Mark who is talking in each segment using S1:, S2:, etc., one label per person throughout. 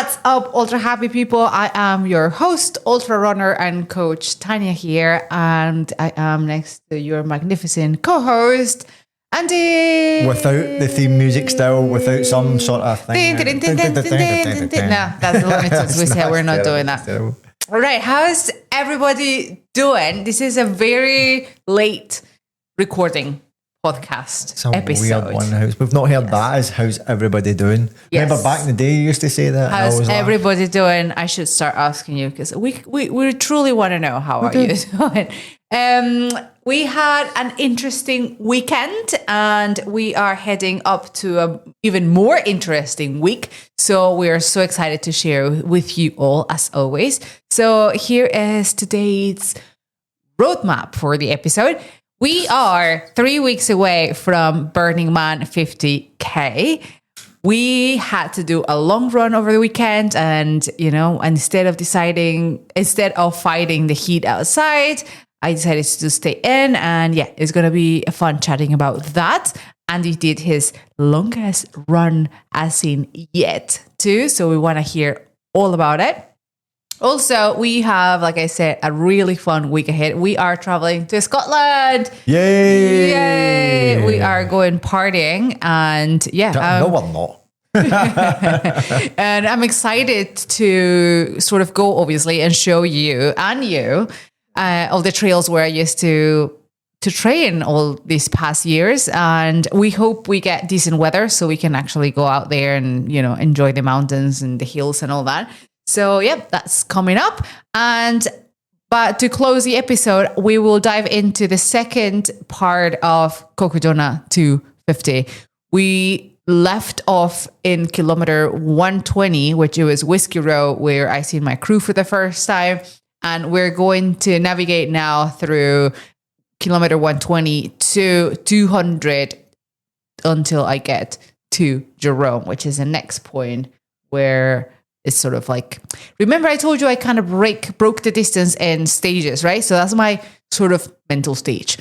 S1: What's up, ultra happy people? I am your host, ultra runner and coach Tanya here, and I am next to your magnificent co-host, Andy.
S2: Without the theme music still, without some sort of thing.
S1: No, that's the limits. We said we're not doing that. All right, how's everybody doing? This is a very late recording podcast
S2: It's a
S1: episode.
S2: weird one. We've not heard that as how's everybody doing.
S1: Yes.
S2: Remember back in the day you used to say that?
S1: How's everybody doing? I should start asking you because we truly want to know how are you doing. We had an interesting weekend and we are heading up to an even more interesting week. So we are so excited to share with you all as always. So here is today's roadmap for the episode. We are 3 weeks away from Burning Man 50K. We had to do a long run over the weekend and, instead of fighting the heat outside, I decided to stay in and it's going to be fun chatting about that. Andy did his longest run as in yet too. So we want to hear all about it. Also, we have, like I said, a really fun week ahead. We are traveling to Scotland.
S2: Yay!
S1: We are going partying and
S2: no, we're not.
S1: and I'm excited to sort of go, obviously, and show you all the trails where I used to train all these past years. And we hope we get decent weather so we can actually go out there and, enjoy the mountains and the hills and all that. So, that's coming up. But to close the episode, we will dive into the second part of Cocodona 250. We left off in kilometer 120, which it was Whiskey Row, where I seen my crew for the first time. And we're going to navigate now through kilometer 120 to 200 until I get to Jerome, which is the next point where it's sort of like, remember I told you I kind of broke the distance in stages, right? So that's my sort of mental stage.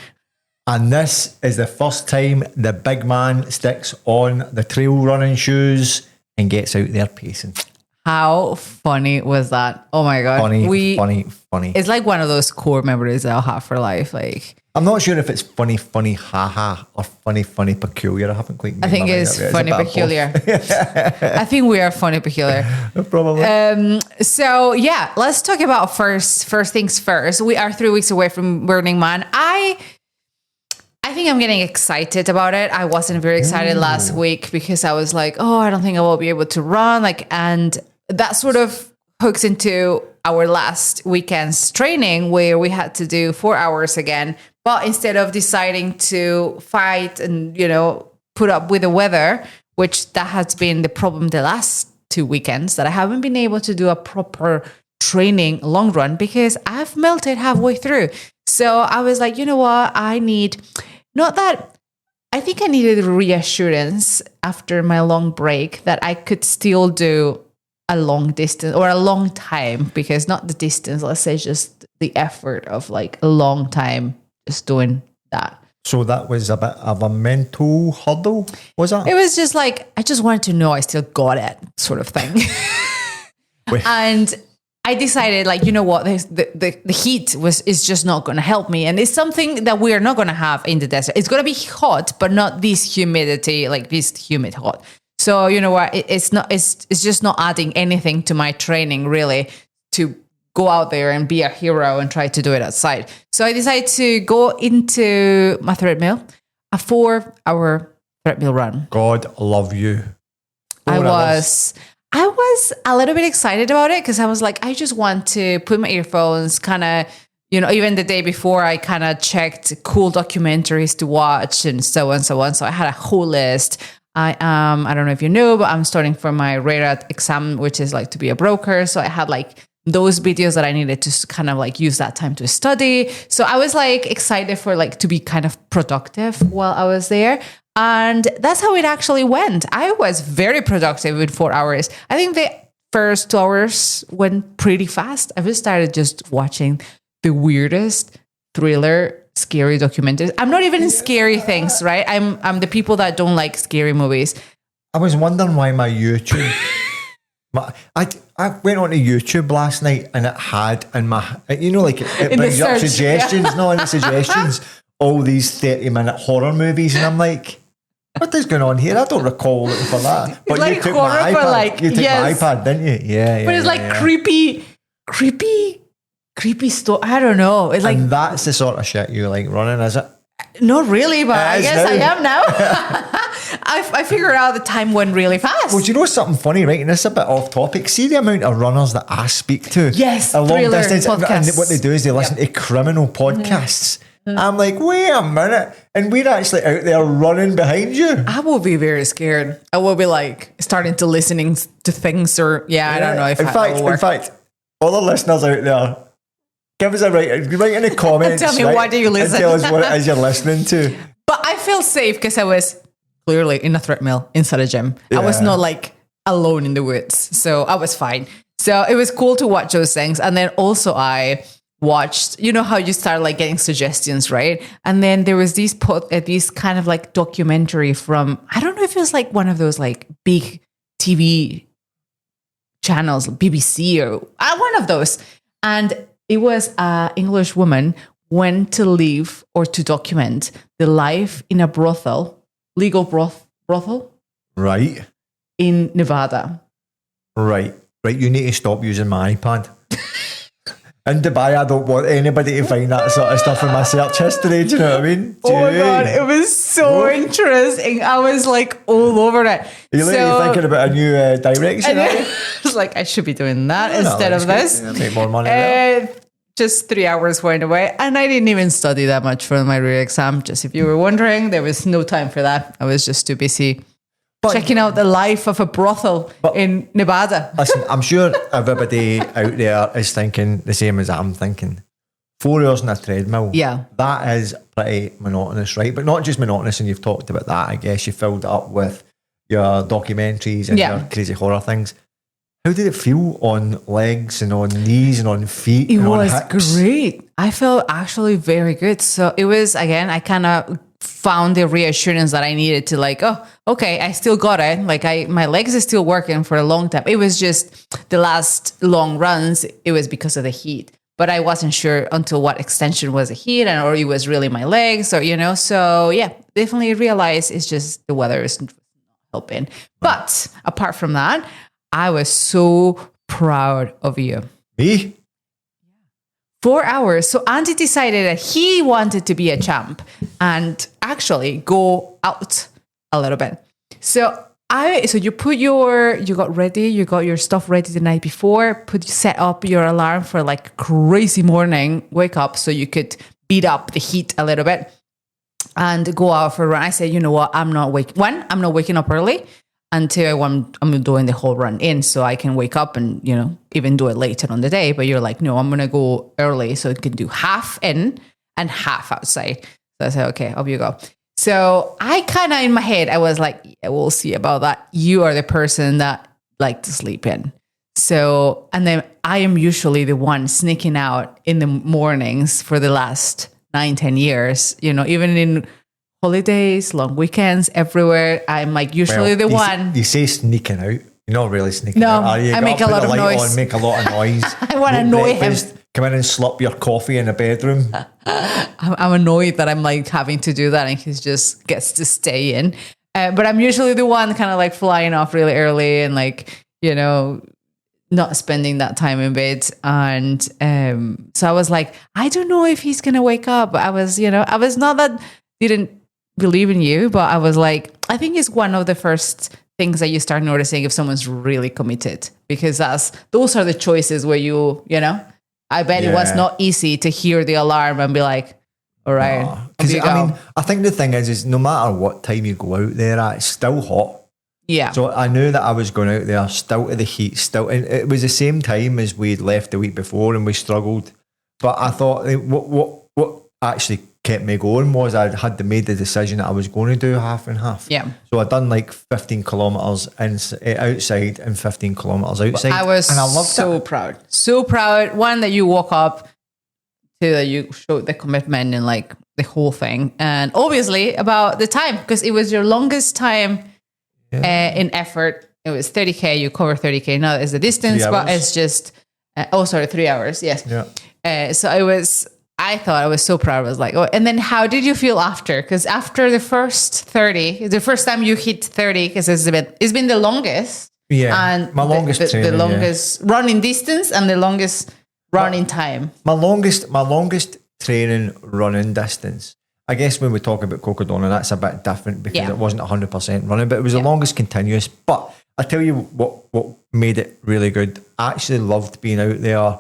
S2: And this is the first time the big man sticks on the trail running shoes and gets out there pacing.
S1: How funny was that? Oh my God.
S2: Funny.
S1: It's like one of those core memories that I'll have for life. Like,
S2: I'm not sure if it's funny, haha, or funny, peculiar. I haven't quite.
S1: I think it's funny, peculiar. I think we are funny, peculiar.
S2: Probably.
S1: So let's talk about first things first. We are 3 weeks away from Burning Man. I think I'm getting excited about it. I wasn't very excited last week because I was like, I don't think I will be able to run. And that sort of hooks into our last weekend's training where we had to do 4 hours again. But instead of deciding to fight and, put up with the weather, which that has been the problem the last 2 weekends, that I haven't been able to do a proper training long run because I've melted halfway through. So I was like, you know what? I think I needed reassurance after my long break that I could still do a long distance or a long time, because not the distance, let's say just the effort of like a long time just doing that.
S2: So that was a bit of a mental hurdle, was that?
S1: It was just like, I just wanted to know I still got it sort of thing. And I decided, like, you know what, the heat is just not going to help me. And it's something that we are not going to have in the desert. It's going to be hot, but not this humidity, like this humid hot. So you know what, it's just not adding anything to my training really to go out there and be a hero and try to do it outside. So I decided to go into my treadmill, a 4-hour treadmill run.
S2: God love you.
S1: I was a little bit excited about it because I was like, I just want to put my earphones, kind of, even the day before I kind of checked cool documentaries to watch and so on, so on. So I had a whole list. I don't know if you know, but I'm starting for my RARAT exam, which is like to be a broker. So I had like those videos that I needed to kind of like use that time to study. So I was like excited for like to be kind of productive while I was there. And that's how it actually went. I was very productive in 4 hours. I think the first 2 hours went pretty fast. I just started just watching the weirdest thriller, scary documentaries. I'm not even in scary things, right? I'm the people that don't like scary movies.
S2: I was wondering why my YouTube I went onto YouTube last night and it had in my, like it
S1: In the
S2: brings up
S1: search,
S2: suggestions, no, in the suggestions, all these 30-minute horror movies, and I'm like, what is going on here? I don't recall looking for that. But
S1: like
S2: you took
S1: horror,
S2: my
S1: but
S2: iPad.
S1: like,
S2: You took
S1: yes.
S2: my iPad, didn't you? Yeah.
S1: But it's like creepy story. I don't know. It's like,
S2: And that's the sort of shit you like running, is it?
S1: not really, but I
S2: is
S1: guess I
S2: now.
S1: am now. I figured out the time went really fast.
S2: Well, do you know something funny, right? And this is a bit off topic. See the amount of runners that I speak to?
S1: Yes,
S2: a long
S1: thriller
S2: distance. And
S1: podcasts.
S2: what they do is they listen to criminal podcasts. I'm like, wait a minute. And we're actually out there running behind you.
S1: I will be very scared. I will be like starting to listening to things or I don't know if
S2: in fact, all the listeners out there, give us a write in the comments.
S1: Tell me,
S2: right,
S1: what do you listen?
S2: And tell us what it is you're listening to.
S1: But I feel safe because I was clearly in a treadmill inside a gym. I was not like alone in the woods. So I was fine. So it was cool to watch those things. And then also I watched, you know how you start like getting suggestions, right? And then there was these kind of like documentary from, I don't know if it was like one of those like big TV channels, BBC or one of those. And it was an English woman went to live or to document the life in a brothel, legal brothel.
S2: Right.
S1: In Nevada.
S2: Right. You need to stop using my iPad. In Dubai, I don't want anybody to find that sort of stuff in my search history. Do you know what I mean?
S1: Oh my God, it was so interesting. I was like all over it.
S2: You're thinking about a new direction, are you?
S1: I was like, I should be doing that instead of this.
S2: Yeah, make more money there.
S1: Just 3 hours went away. And I didn't even study that much for my real exam. Just if you were wondering, there was no time for that. I was just too busy checking out the life of a brothel in Nevada.
S2: Listen, I'm sure everybody out there is thinking the same as I'm thinking. 4 hours on a treadmill.
S1: Yeah.
S2: That is pretty monotonous, right? But not just monotonous, and you've talked about that. I guess you filled it up with your documentaries and your crazy horror things. How did it feel on legs and on knees and on feet?
S1: It
S2: and
S1: was
S2: on hips?
S1: great. I felt actually very good. So it was, again, I kind of found the reassurance that I needed to like, oh, okay, I still got it. Like my legs are still working for a long time. It was just the last long runs. It was because of the heat, but I wasn't sure until what extension was the heat or it was really my legs or, so yeah, definitely realized it's just the weather is not helping. But apart from that, I was so proud of you.
S2: Me?
S1: 4 hours. So Andy decided that he wanted to be a champ and actually go out a little bit. So you got ready, you got your stuff ready the night before, set up your alarm for like crazy morning, wake up so you could beat up the heat a little bit and go out for a run. I said, you know what? I'm not waking up early until I'm doing the whole run in so I can wake up and, even do it later on the day. But you're like, no, I'm going to go early so I can do half in and half outside. So I said, okay, up you go. So I kind of in my head, I was like, yeah, we'll see about that. You are the person that like to sleep in. So, and then I am usually the one sneaking out in the mornings for the last 9-10 years, even in holidays, long weekends, everywhere. I'm like usually the one.
S2: You say sneaking out. You're not really sneaking
S1: no,
S2: out, are you?
S1: I make a lot of noise.
S2: Make a lot of noise.
S1: I want to annoy him.
S2: Come in and slop your coffee in the bedroom.
S1: I'm annoyed that I'm like having to do that and he just gets to stay in. But I'm usually the one kind of like flying off really early and like, not spending that time in bed. And so I was like, I don't know if he's going to wake up. I was not that didn't believe in you, but I was like, I think it's one of the first things that you start noticing if someone's really committed, because those are the choices where I bet it was not easy to hear the alarm and be like, all right,
S2: because I think the thing is no matter what time you go out there, it's still hot.
S1: Yeah.
S2: So I knew that I was going out there still to the heat, and it was the same time as we'd left the week before and we struggled. But I thought what actually kept me going was I had made the decision that I was going to do half and half.
S1: Yeah.
S2: So I'd done like 15 kilometers outside and 15 kilometers outside.
S1: I was
S2: and I loved
S1: so
S2: it.
S1: proud. So proud. One, that you woke up, two, that you showed the commitment and like the whole thing. And obviously about the time, because it was your longest time in effort it was 30K, you cover 30K. Now it's the distance, but it's just, 3 hours. Yes.
S2: Yeah.
S1: So I thought I was so proud. I was like, oh, and then how did you feel after? Because after the first 30, the first time you hit 30, because it's been the longest.
S2: Yeah.
S1: And
S2: my longest training,
S1: the longest running distance and the longest running time.
S2: My longest training running distance. I guess when we talk about Cocodona, that's a bit different because it wasn't 100% running, but it was the longest continuous. But I tell you what made it really good. I actually loved being out there,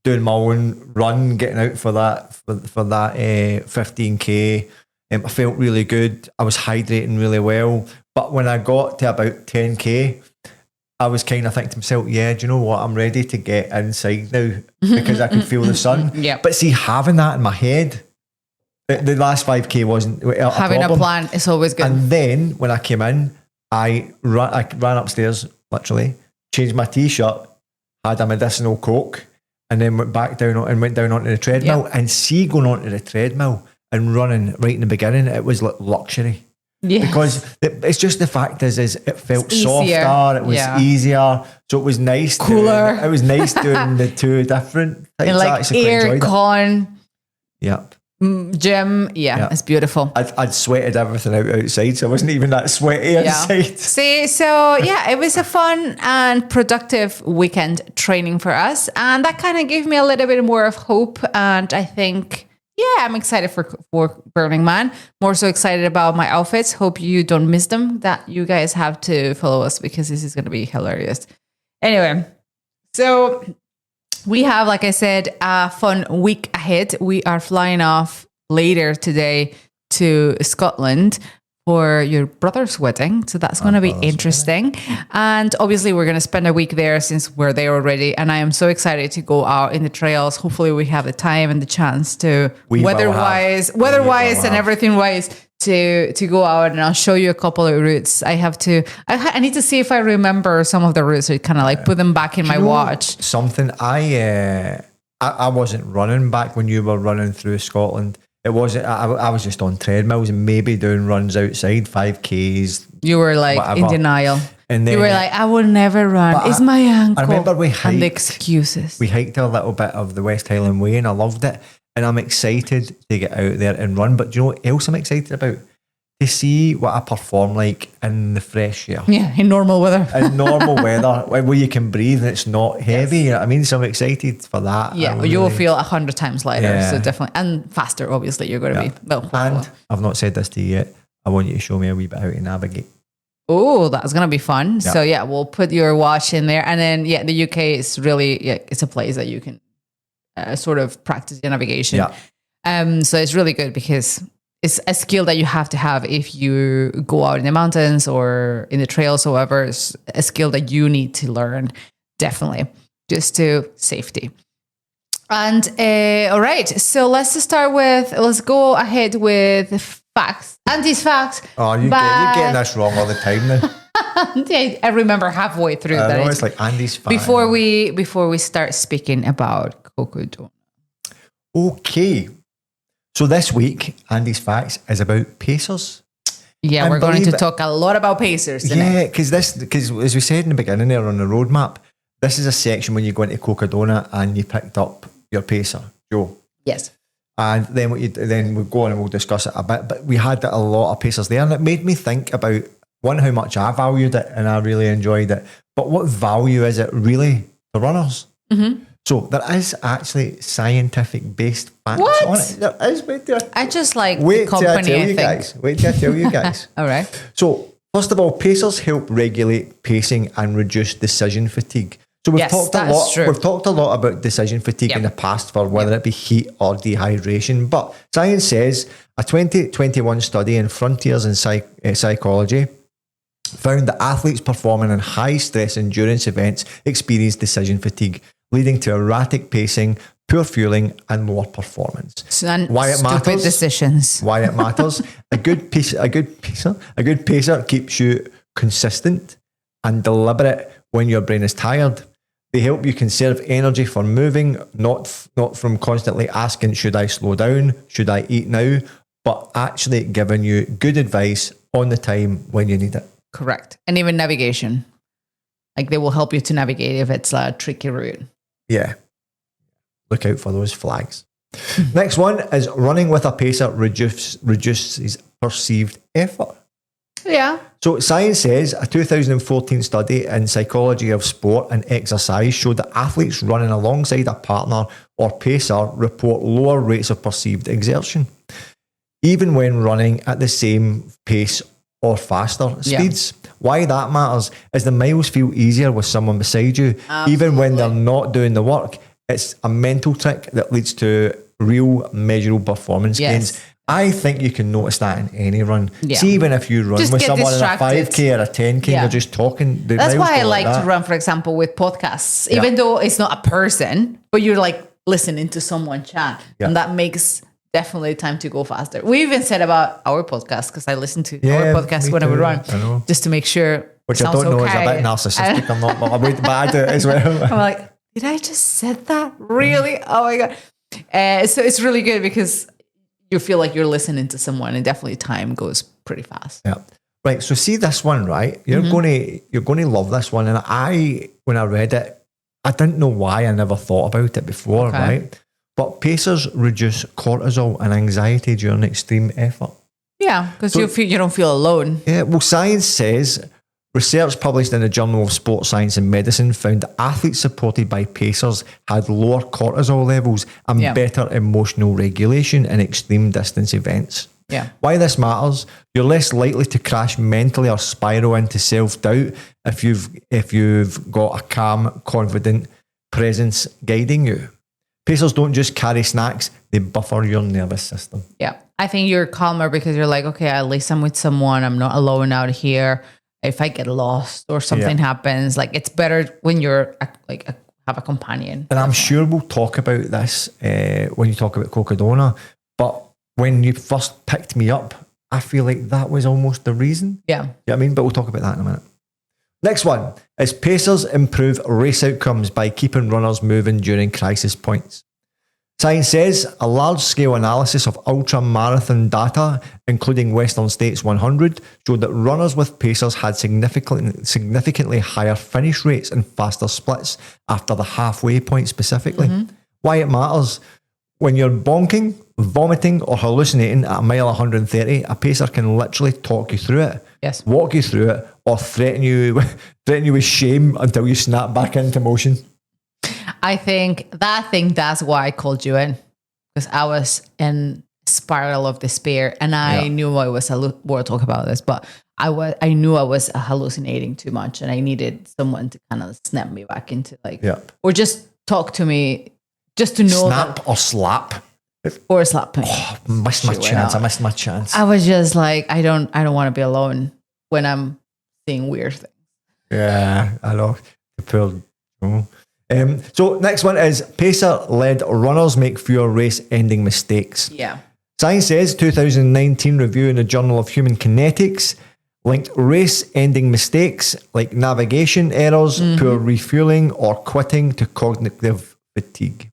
S2: doing my own run, getting out for that 15K. I felt really good. I was hydrating really well. But when I got to about 10K, I was kind of thinking to myself, yeah, do you know what? I'm ready to get inside now because I can feel the sun.
S1: Yeah.
S2: But see, having that in my head, the last 5K wasn't
S1: having a plan is always good.
S2: And then when I came in, I ran upstairs, literally, changed my t-shirt, had a medicinal Coke, and then went down onto the treadmill. And see, going onto the treadmill and running right in the beginning, it was like luxury.
S1: Yeah.
S2: Because it's just the fact is it felt
S1: easier.
S2: softer, it was easier, so it was nice.
S1: Cooler.
S2: It was nice doing the two different types.
S1: And like air con.
S2: Yep.
S1: Gym, it's beautiful.
S2: I'd sweated everything outside, so I wasn't even that sweaty inside.
S1: See, so it was a fun and productive weekend training for us, and that kind of gave me a little bit more of hope. And I think, I'm excited for Burning Man. More so excited about my outfits. Hope you don't miss them. That you guys have to follow us because this is going to be hilarious. Anyway, so we have, like I said, a fun week ahead. We are flying off later today to Scotland for your brother's wedding. So that's going to be interesting. And obviously we're going to spend a week there since we're there already. And I am so excited to go out in the trails. Hopefully we have the time and the chance to weather-wise and everything-wise to go out, and I'll show you a couple of routes. I need to see if I remember some of the routes, so kind of like put them back in my watch.
S2: Something I wasn't running back when you were running through Scotland. It wasn't. I was just on treadmills and maybe doing runs outside, 5Ks.
S1: You were like whatever. In denial.
S2: And then,
S1: you were like, I will never run. It's my ankle.
S2: I remember we hiked.
S1: And the excuses.
S2: We hiked a little bit of the West Highland Way and I loved it. And I'm excited to get out there and run. But do you know what else I'm excited about? To see what I perform like in the fresh air.
S1: Yeah, in normal weather.
S2: In normal weather, where you can breathe and it's not heavy. You know what I mean? So I'm excited for that.
S1: Yeah, you will feel 100 times lighter. So definitely. And faster, obviously, you're going to be. Well,
S2: and I've not said this to you yet. I want you to show me a wee bit how to navigate.
S1: Oh, that's going to be fun. Yeah. So we'll put your watch in there. And then, the UK is really, it's a place that you can sort of practice your navigation.
S2: Yeah.
S1: So it's really good because it's a skill that you have to have if you go out in the mountains or in the trails or whatever. It's a skill that you need to learn, definitely, just to safety. And all right, so let's go ahead with facts. Andy's facts.
S2: Oh, you're getting this wrong all the time now.
S1: I remember halfway through that.
S2: It's like Andy's facts.
S1: Before we start speaking about Cocodona.
S2: Okay. So this week, Andy's Facts is about pacers.
S1: Yeah, and we're going to talk a lot about pacers today.
S2: Yeah, because as we said in the beginning there on the roadmap, this is a section when you go into Cocodona and you picked up your pacer, Joe.
S1: Yes.
S2: And then we'll go on and we'll discuss it a bit. But we had a lot of pacers there, and it made me think about, one, how much I valued it and I really enjoyed it. But what value is it really to runners? Mm-hmm. So there is actually scientific-based facts on it. There is.
S1: I just like the company, I think.
S2: Wait till I tell you guys.
S1: All right.
S2: So first of all, pacers help regulate pacing and reduce decision fatigue. So we've talked a lot about decision fatigue in the past for whether it be heat or dehydration. But science says a 2021 study in Frontiers in Psychology found that athletes performing in high-stress endurance events experience decision fatigue, leading to erratic pacing, poor fueling, and lower performance.
S1: Why it matters? Stupid decisions.
S2: Why it matters? A good pacer keeps you consistent and deliberate when your brain is tired. They help you conserve energy for moving, not from constantly asking, should I slow down? Should I eat now? But actually giving you good advice on the time when you need it.
S1: Correct. And even navigation. Like they will help you to navigate if it's a tricky route.
S2: Yeah. Look out for those flags. Next one is running with a pacer reduces perceived effort.
S1: Yeah.
S2: So science says a 2014 study in psychology of sport and exercise showed that athletes running alongside a partner or pacer report lower rates of perceived exertion, even when running at the same pace or faster speeds. Why that matters is the miles feel easier with someone beside you, even when they're not doing the work. It's a mental trick that leads to real measurable performance gains. I think you can notice that in any run. Yeah. See, even if you run just with someone distracted. In a 5K or a 10K, they're just talking.
S1: That's why I like to run, for example, with podcasts, even though it's not a person, but you're like listening to someone chat. And that makes definitely time to go faster. We even said about our podcast, because I listen to our podcast when I run, just to make sure. Which I don't know is a bit narcissistic. I'm not, but I do it as well. I'm like, did I just said that? Really? Oh my God. So it's really good because you feel like you're listening to someone, and definitely time goes pretty fast. Yeah.
S2: Right. So see this one, right? You're going to love this one. And when I read it, I didn't know why. I never thought about it before, right? But pacers reduce cortisol and anxiety during extreme effort.
S1: Yeah, because you don't feel alone.
S2: Yeah. Well, science says research published in the Journal of Sports Science and Medicine found that athletes supported by pacers had lower cortisol levels and better emotional regulation in extreme distance events.
S1: Yeah.
S2: Why this matters? You're less likely to crash mentally or spiral into self-doubt if you've got a calm, confident presence guiding you. Pacers don't just carry snacks, they buffer your nervous system.
S1: Yeah. I think you're calmer because you're like, okay, at least I'm with someone. I'm not alone out here. If I get lost or something happens, like it's better when you're have a companion.
S2: And I'm sure we'll talk about this when you talk about Cocodona, but when you first picked me up, I feel like that was almost the reason.
S1: Yeah.
S2: You know what I mean? But we'll talk about that in a minute. Next one is pacers improve race outcomes by keeping runners moving during crisis points. Science says a large-scale analysis of ultramarathon data, including Western States 100, showed that runners with pacers had significantly higher finish rates and faster splits after the halfway point specifically. Why it matters? When you're bonking, vomiting, or hallucinating at a mile 130, a pacer can literally talk you through it, walk you through it, or threaten you with shame until you snap back into motion.
S1: I think that's why I called you in, because I was in spiral of despair, and I knew I was we'll talk about this, but I knew I was hallucinating too much, and I needed someone to kind of snap me back into or just talk to me, just to know
S2: or slap
S1: or slap me.
S2: Oh, I missed my chance.
S1: I was just like, I don't want to be alone when I'm seeing weird things.
S2: Yeah, I know. So next one is pacer-led runners make fewer race-ending mistakes.
S1: Yeah.
S2: Science says 2019 review in the Journal of Human Kinetics linked race-ending mistakes like navigation errors, poor refueling, or quitting to cognitive fatigue,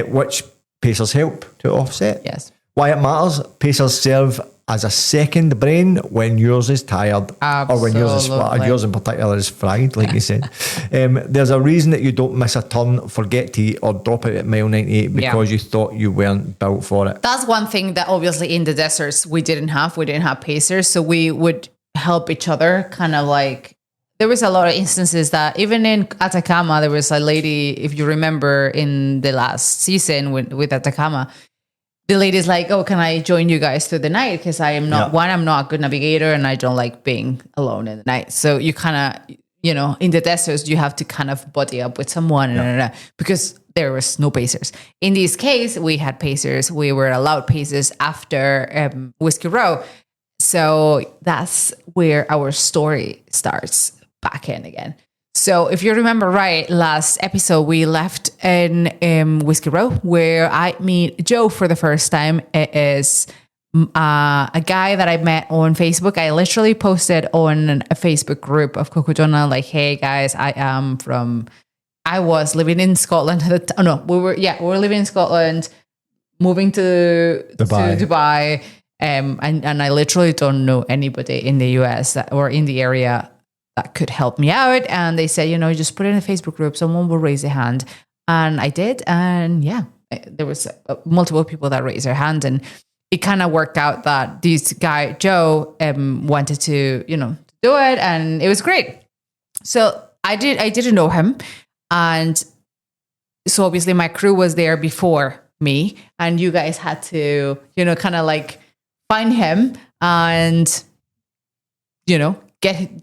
S2: which pacers help to offset.
S1: Yes.
S2: Why it matters? Pacers serve as a second brain when yours is tired.
S1: Absolutely.
S2: Or when yours in particular is fried, like you said. There's a reason that you don't miss a turn, forget to eat, or drop out at mile 98 because you thought you weren't built for it.
S1: That's one thing that obviously in the deserts we didn't have pacers, so we would help each other, kind of like, there was a lot of instances that even in Atacama, there was a lady, if you remember in the last season with Atacama, the lady's like, oh, can I join you guys through the night? Because I am not, I'm not a good navigator and I don't like being alone in the night. So you kind of, in the deserts, you have to kind of buddy up with someone because there was no pacers. In this case, we had pacers. We were allowed pacers after Whiskey Row. So that's where our story starts back in again. So if you remember right, last episode, we left in Whiskey Row where I meet Joe for the first time. It is a guy that I met on Facebook. I literally posted on a Facebook group of Cocodona, like, hey guys, I was living in Scotland. We were living in Scotland, moving to Dubai. And I literally don't know anybody in the US or in the area that could help me out. And they said, just put it in a Facebook group. Someone will raise a hand. And I did. And yeah, there was multiple people that raised their hand. And it kind of worked out that this guy, Joe, wanted to, do it. And it was great. So I didn't know him. And so obviously my crew was there before me. And you guys had to, kind of like find him and,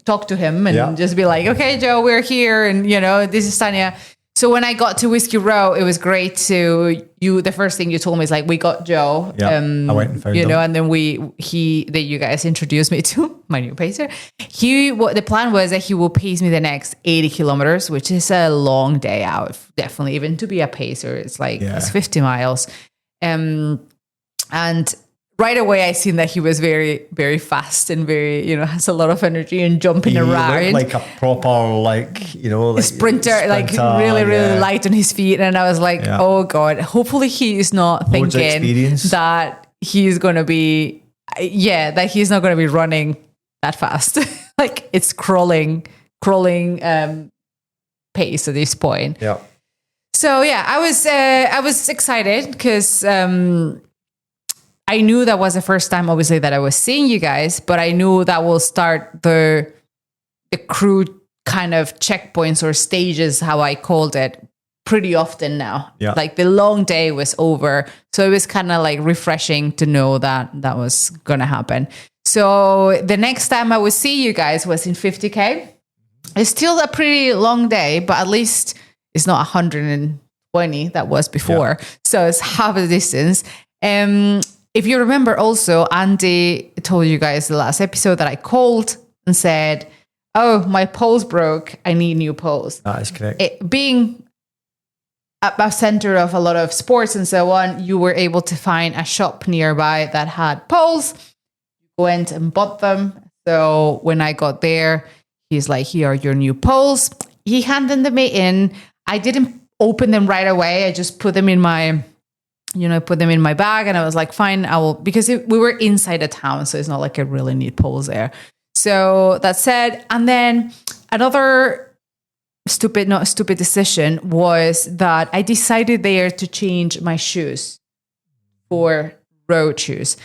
S1: talk to him and just be like, okay, Joe, we're here. And, this is Tanya. So when I got to Whiskey Row, it was great the first thing you told me is like, we got Joe.
S2: Yeah, I went and found him.
S1: And then you guys introduced me to my new pacer. The plan was that he will pace me the next 80 kilometers, which is a long day out. Definitely, even to be a pacer, it's like, it's 50 miles. And right away, I seen that he was very, very fast and very, has a lot of energy and jumping around.
S2: Like a proper,
S1: sprinter, like really, really light on his feet. And I was like, oh God, hopefully he is not thinking that he's going to be, that he's not going to be running that fast. Like it's crawling pace at this point.
S2: Yeah.
S1: So yeah, I was excited because, I knew that was the first time, obviously, that I was seeing you guys, but I knew that will start the crew kind of checkpoints or stages, how I called it, pretty often now.
S2: Yeah.
S1: Like the long day was over. So it was kind of like refreshing to know that was going to happen. So the next time I would see you guys was in 50K. It's still a pretty long day, but at least it's not 120 that was before. Yeah. So it's half the distance. If you remember also, Andy told you guys the last episode that I called and said, oh, my poles broke. I need new poles.
S2: That is correct.
S1: Being a center of a lot of sports and so on, you were able to find a shop nearby that had poles. Went and bought them. So when I got there, he's like, here are your new poles. He handed them in. I didn't open them right away. I just put them in my bag, and I was like, fine, I will, because we were inside a town, so it's not like I really need poles there. So that said, and then another stupid decision was that I decided there to change my shoes for road shoes.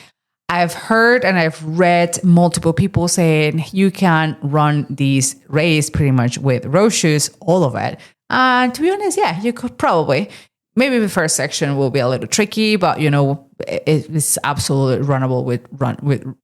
S1: I've heard and I've read multiple people saying you can run these races pretty much with road shoes, all of it. And to be honest, yeah, you could probably. Maybe the first section will be a little tricky, but it's absolutely runnable with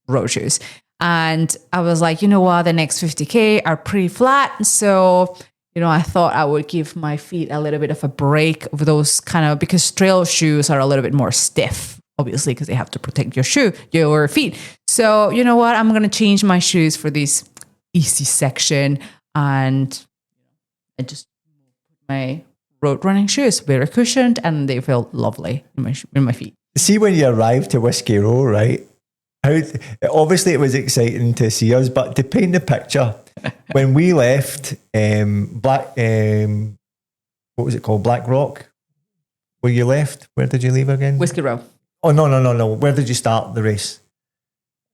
S1: road shoes. And I was like, you know what, the next 50K are pretty flat. So, I thought I would give my feet a little bit of a break of those because trail shoes are a little bit more stiff, obviously, because they have to protect your feet. So, you know what, I'm going to change my shoes for this easy section. And I just put my road running shoes, very cushioned, and they felt lovely in my feet.
S2: See, when you arrived to Whiskey Row, right? Obviously it was exciting to see us, but to paint the picture, when we left what was it called? Black Rock? Where you left? Where did you leave again?
S1: Whiskey Row.
S2: Oh, no. Where did you start the race?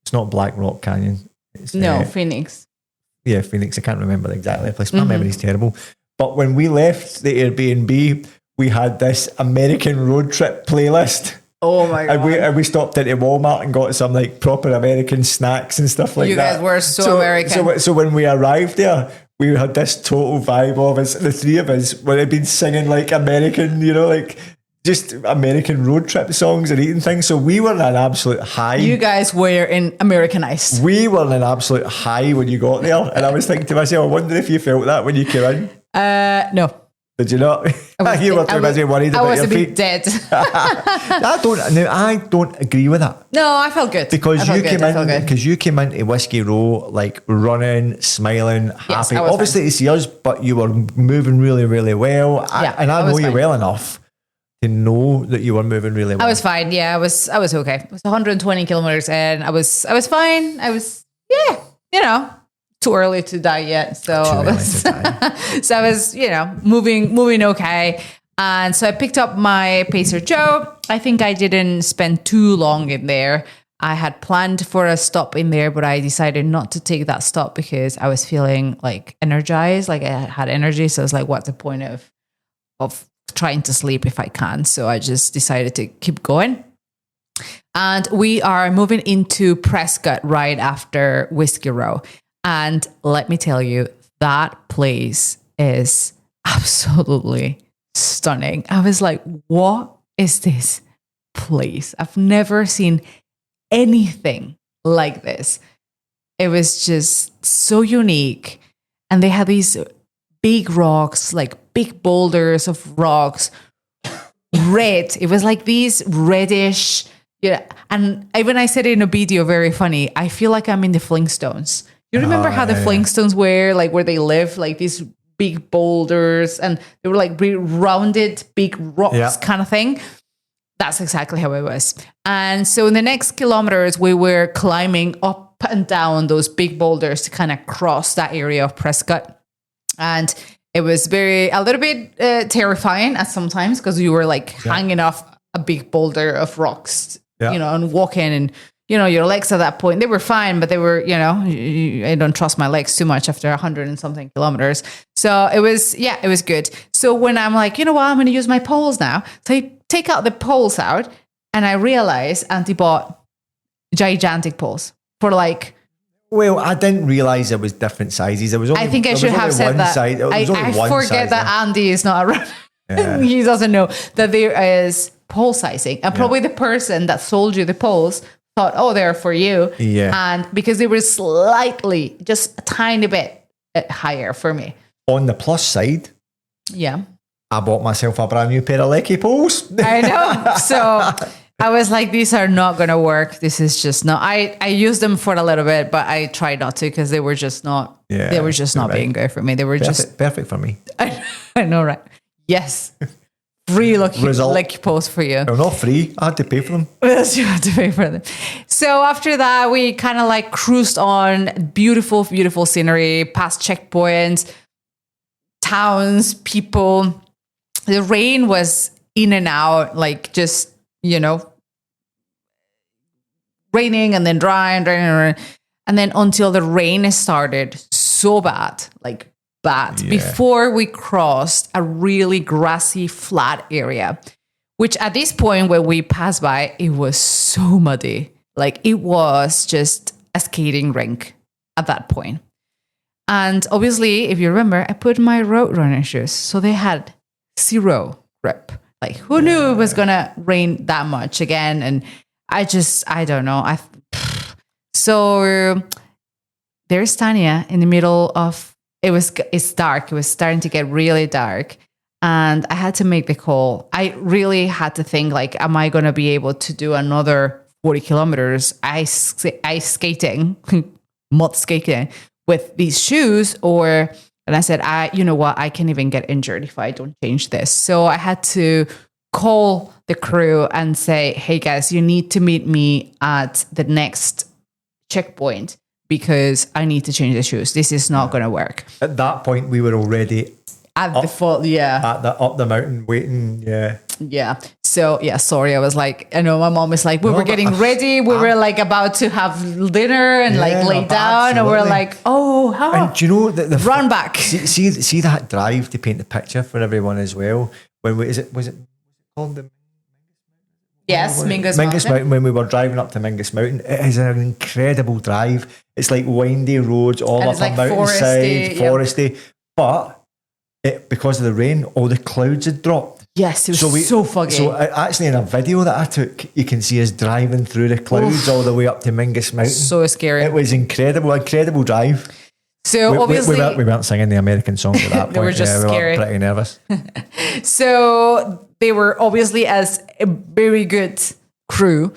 S2: It's not Black Rock Canyon. It's,
S1: Phoenix.
S2: Yeah, Phoenix. I can't remember exactly the place. My memory's terrible. But when we left the Airbnb, we had this American road trip playlist.
S1: Oh my God.
S2: And we stopped into Walmart and got some like proper American snacks and stuff like that.
S1: You guys were so American.
S2: So when we arrived there, we had this total vibe of us, the three of us, where had been singing like American, like just American road trip songs and eating things. So we were in an absolute high.
S1: You guys were in Americanized.
S2: We were in an absolute high when you got there. And I was thinking to myself, I wonder if you felt that when you came in.
S1: No.
S2: Did you not? You were too busy worried about your feet.
S1: I was a bit dead.
S2: I don't agree with that.
S1: No, I felt good.
S2: Because you came into Whiskey Row like running, smiling, happy. Obviously to see us, but you were moving really, really well. I know you well enough to know that you were moving really well.
S1: I was fine. Yeah, I was okay. It was 120 kilometers and I was fine. I was, too early to die yet. So I was, moving okay. And so I picked up my pacer Joe. I think I didn't spend too long in there. I had planned for a stop in there, but I decided not to take that stop because I was feeling like energized, like I had energy. So I was like, what's the point of trying to sleep if I can? So I just decided to keep going. And we are moving into Prescott right after Whiskey Row. And let me tell you, that place is absolutely stunning. I was like, what is this place? I've never seen anything like this. It was just so unique. And they had these big rocks, like big boulders of rocks, red. It was like these reddish. Yeah, and even I said it in a video, very funny. I feel like I'm in the Flintstones. You remember how the Flintstones were, like where they live, like these big boulders, and they were like rounded, big rocks kind of thing. That's exactly how it was. And so in the next kilometers, we were climbing up and down those big boulders to kind of cross that area of Prescott. And it was a little bit terrifying at sometimes because you were like hanging off a big boulder of rocks. And walking and, your legs at that point, they were fine, but they were, I don't trust my legs too much after 100 and something kilometers. So it was good. So when I'm like, you know what, I'm going to use my poles now. So I take out the poles out and I realize Auntie bought gigantic poles for like.
S2: Well, I didn't realize there was different sizes.
S1: I think I should have said that. I forget that Andy is not around. Yeah. He doesn't know that there is pole sizing, and probably the person that sold you the poles thought, oh, they're for you. Yeah. And because they were slightly, just a tiny bit higher for me.
S2: On the plus side, I bought myself a brand new pair of Lecky poles.
S1: I know. So I was like, these are not going to work. This is just not. I used them for a little bit, but I tried not to because they were just not. Yeah, they were just not being good for me. They were
S2: perfect for me.
S1: I know, right? Yes. Free Lecky poles for you.
S2: They're not free. I had to pay for them.
S1: Yes, you had to pay for them. So after that, we kind of like cruised on. Beautiful, beautiful scenery, past checkpoints, towns, people. The rain was in and out, like just, raining and then dry and rain. And then until the rain started so bad, like bad, before we crossed a really grassy, flat area, which at this point when we passed by, it was so muddy. Like it was just a skating rink at that point. And obviously, if you remember, I put my road running shoes. So they had zero grip. Like who knew it was going to rain that much again? And I don't know. So there's Tanya in the middle of, it's dark. It was starting to get really dark. And I had to make the call. I really had to think like, am I going to be able to do another 40 kilometers ice skating, mud skating with these shoes? And I said, you know what? I can even get injured if I don't change this. So I had to call the crew and say, hey guys, you need to meet me at the next checkpoint because I need to change the shoes. This is not going to work.
S2: At that point, we were already
S1: at the foot,
S2: up the mountain waiting,
S1: Yeah. So, sorry. I was like, I know my mom was like, we were getting ready. We were like about to have dinner and like lay down. Absolutely. And we're like, oh, how?
S2: And do you know the
S1: run back?
S2: See that drive to paint the picture for everyone as well. Was it called the?
S1: Yes, Mingus
S2: Mountain. When we were driving up to Mingus Mountain, it is an incredible drive. It's like windy roads all up a mountainside, foresty. But because of the rain, all the clouds had dropped.
S1: Yes, it was so foggy.
S2: So actually in a video that I took, you can see us driving through the clouds all the way up to Mingus Mountain.
S1: So scary.
S2: It was incredible drive.
S1: So obviously
S2: we weren't singing the American songs at that point.
S1: They were just scary.
S2: We were pretty nervous.
S1: So they were obviously, as a very good crew,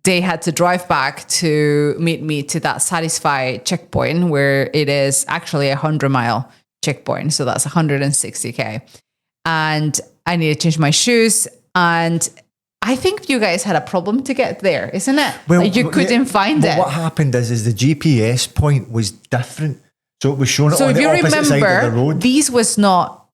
S1: they had to drive back to meet me to that Satisfy checkpoint where it is actually 100-mile checkpoint. So that's 160K. And I needed to change my shoes. And I think you guys had a problem to get there, isn't it? Well, like you couldn't find it.
S2: What happened is the GPS point was different. So it was showing it on the opposite side of the road.
S1: This was not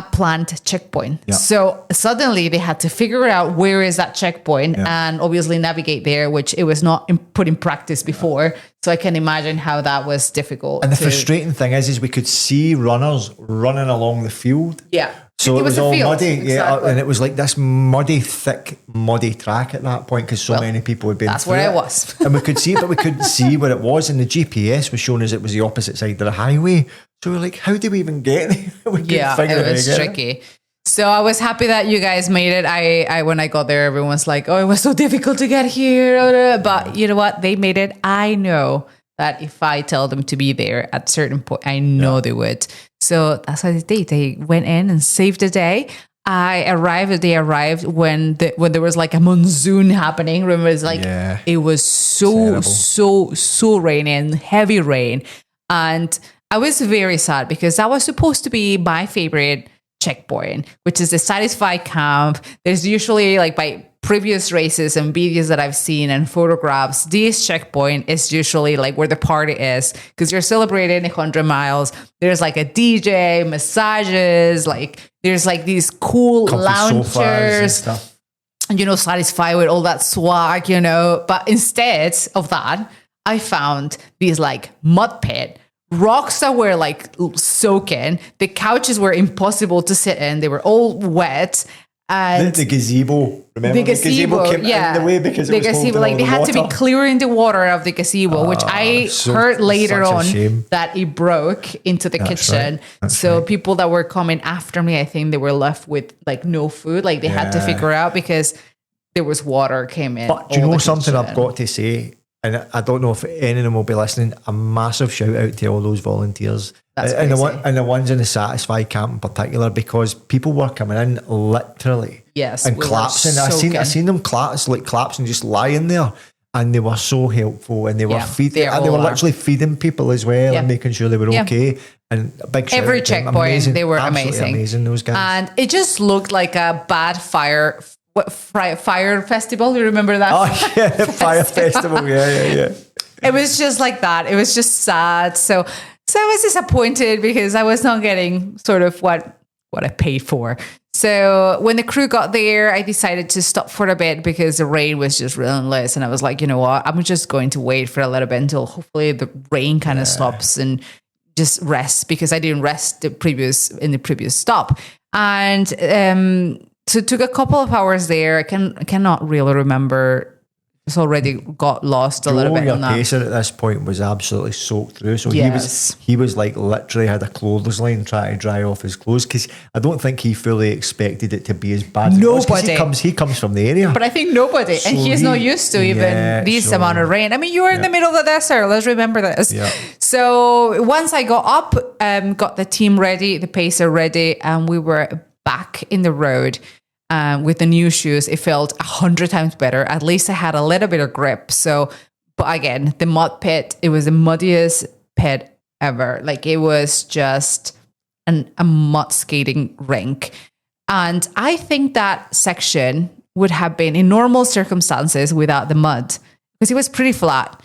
S1: a planned checkpoint.
S2: Yeah.
S1: So suddenly they had to figure out where is that checkpoint and obviously navigate there, which it was not put in practice before. So I can imagine how that was difficult.
S2: And the frustrating thing is we could see runners running along the field.
S1: Yeah.
S2: So it was all
S1: field,
S2: muddy,
S1: exactly.
S2: and it was like this muddy, thick, muddy track at that point because so many people had been.
S1: That's where I was,
S2: and we could see, but we couldn't see where it was, and the GPS was showing us it was the opposite side of the highway. So we're like, how did we even get there?
S1: It was tricky. So I was happy that you guys made it. I when I got there, everyone's like, "Oh, it was so difficult to get here," but you know what? They made it. I know that if I tell them to be there at a certain point, I know they would. So that's what they did. They went in and saved the day. They arrived when there was like a monsoon happening. Remember, it's like it was so rainy and heavy rain. And I was very sad because that was supposed to be my favorite checkpoint, which is the Satisfy camp. There's usually like by previous races and videos that I've seen and photographs, this checkpoint is usually like where the party is because you're celebrating 100 miles. There's like a DJ, massages, like there's like these cool
S2: comfy
S1: loungers
S2: and stuff.
S1: And, Satisfy with all that swag, But instead of that, I found these like mud pit. Rocks that were like soaking. The couches were impossible to sit in. They were all wet. And
S2: the gazebo, remember?
S1: The gazebo
S2: came in the way because it was holding all
S1: like they
S2: the
S1: had
S2: water.
S1: to be clearing the water of the gazebo, which I heard later on that it broke into the kitchen.
S2: Right.
S1: So people that were coming after me, I think they were left with like no food. Like they had to figure out because there was water came in.
S2: But do you know something I've got to say? And I don't know if any of them will be listening. A massive shout out to all those volunteers. And the ones in the Satisfy camp in particular, because people were coming in literally and collapsing. I seen them collapsing, just lying there, and they were so helpful, and they were feeding, and they were literally feeding people as well and making sure they were okay. And a big shout
S1: every
S2: out to them.
S1: checkpoint,
S2: amazing,
S1: they were amazing.
S2: Those guys,
S1: and it just looked like a bad fire festival. You remember that?
S2: Oh yeah, the fire festival. Yeah.
S1: It was just like that. It was just sad. So I was disappointed because I was not getting sort of what I paid for. So when the crew got there, I decided to stop for a bit because the rain was just relentless. And I was like, you know what? I'm just going to wait for a little bit until hopefully the rain kind of stops and just rest, because I didn't rest in the previous stop. And so it took a couple of hours there. I cannot really remember. It's already got lost a little bit
S2: your
S1: on that.
S2: pacer at this point was absolutely soaked through. So he was like literally had a clothesline trying to dry off his clothes, because I don't think he fully expected it to be as bad as it was, 'cause he comes from the area.
S1: But I think nobody, and he's not used to even this amount of rain. I mean, you were in the middle of the desert. Let's remember this. Yeah. So once I got up, got the team ready, the pacer ready, and we were back in the road. With the new shoes, it felt 100 times better. At least I had a little bit of grip. So, but again, the mud pit, it was the muddiest pit ever. Like it was just a mud skating rink. And I think that section would have been in normal circumstances without the mud, because it was pretty flat.